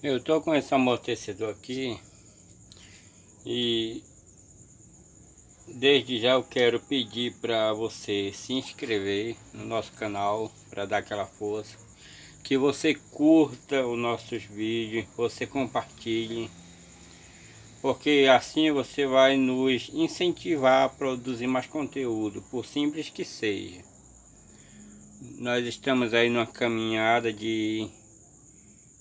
Eu tô com esse amortecedor aqui e desde já eu quero pedir para você se inscrever no nosso canal para dar aquela força, que você curta os nossos vídeos, você compartilhe, porque assim você vai nos incentivar a produzir mais conteúdo, por simples que seja. Nós estamos aí numa caminhada de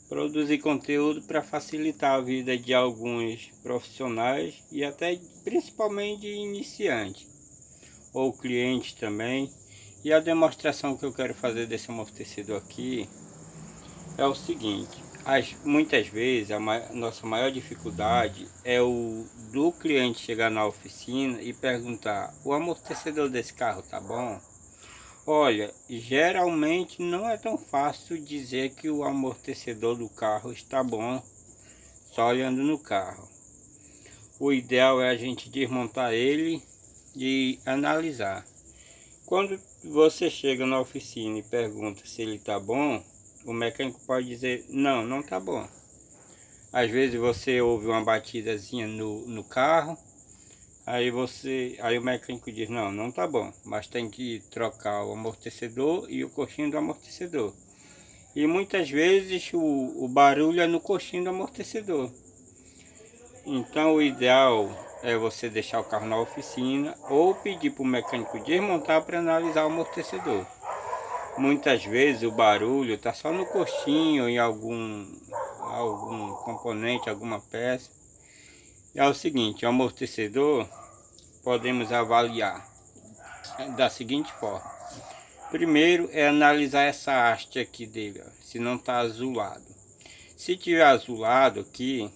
produzir conteúdo para facilitar a vida de alguns profissionais e até principalmente de iniciantes ou clientes também. E a demonstração que eu quero fazer desse amortecedor aqui é o seguinte: muitas vezes nossa maior dificuldade é o do cliente chegar na oficina e perguntar: o amortecedor desse carro tá bom? Olha, geralmente não é tão fácil dizer que o amortecedor do carro está bom só olhando no carro. O ideal é a gente desmontar ele e analisar. Quando você chega na oficina e pergunta se ele está bom, o mecânico pode dizer: não, não está bom. Às vezes você ouve uma batidazinha no carro, aí o mecânico diz: não, não tá bom, mas tem que trocar o amortecedor e o coxinho do amortecedor. E muitas vezes o barulho é no coxinho do amortecedor. Então o ideal é você deixar o carro na oficina ou pedir para o mecânico desmontar para analisar o amortecedor. Muitas vezes o barulho está só no coxinho, em algum componente, alguma peça. É o seguinte: o amortecedor podemos avaliar da seguinte forma. Primeiro é analisar essa haste aqui dele, ó, se não está azulado. Se tiver azulado aqui,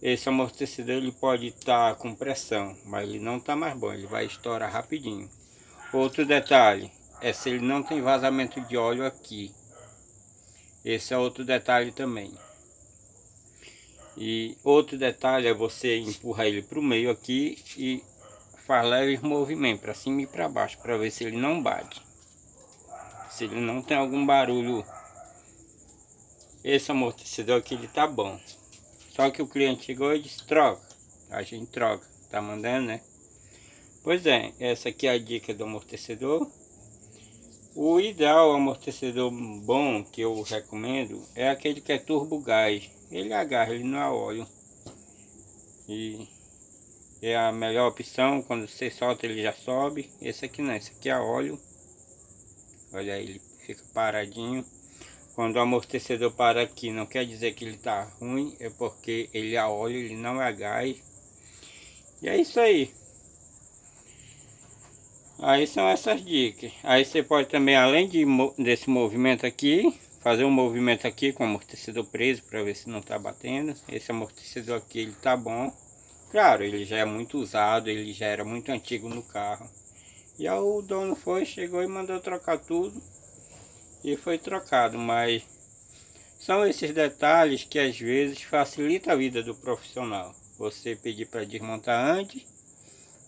esse amortecedor ele pode estar com pressão, mas ele não está mais bom, ele vai estourar rapidinho. Outro detalhe é se ele não tem vazamento de óleo aqui. Esse é outro detalhe também. E outro detalhe é você empurrar ele para o meio aqui e faz leve movimento para cima e para baixo, para ver se ele não bate, se ele não tem algum barulho. Esse amortecedor aqui ele tá bom, só que o cliente chegou e disse: troca. A gente troca, tá mandando, né? Pois é, essa aqui é a dica do amortecedor. O ideal amortecedor bom que eu recomendo é aquele que é turbo gás. Ele agarra, ele não é óleo. E é a melhor opção. Quando você solta ele já sobe. Esse aqui não, esse aqui é óleo. Olha aí, ele fica paradinho. Quando o amortecedor para aqui, não quer dizer que ele tá ruim, é porque ele é óleo, ele não é gás. E é isso aí. Aí são essas dicas. Aí você pode também, além desse movimento aqui, fazer um movimento aqui com o amortecedor preso para ver se não tá batendo. Esse amortecedor aqui ele tá bom. Claro, ele já é muito usado, ele já era muito antigo no carro. E aí o dono chegou e mandou trocar tudo. E foi trocado, mas são esses detalhes que às vezes facilitam a vida do profissional. Você pedir para desmontar antes,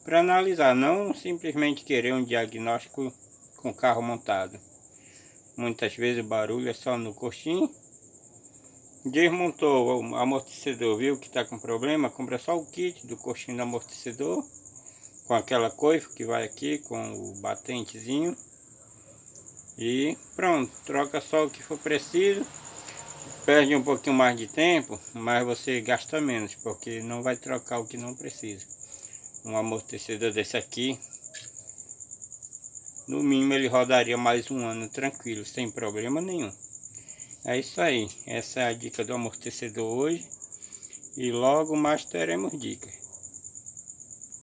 para analisar, não simplesmente querer um diagnóstico com o carro montado. Muitas vezes o barulho é só no coxinho. Desmontou o amortecedor, viu que está com problema, compra só o kit do coxinho do amortecedor, com aquela coifa que vai aqui, com o batentezinho. E pronto, troca só o que for preciso. Perde um pouquinho mais de tempo, mas você gasta menos, porque não vai trocar o que não precisa. Um amortecedor desse aqui, no mínimo ele rodaria mais um ano tranquilo, sem problema nenhum. É isso aí, essa é a dica do amortecedor hoje. E logo mais teremos dicas.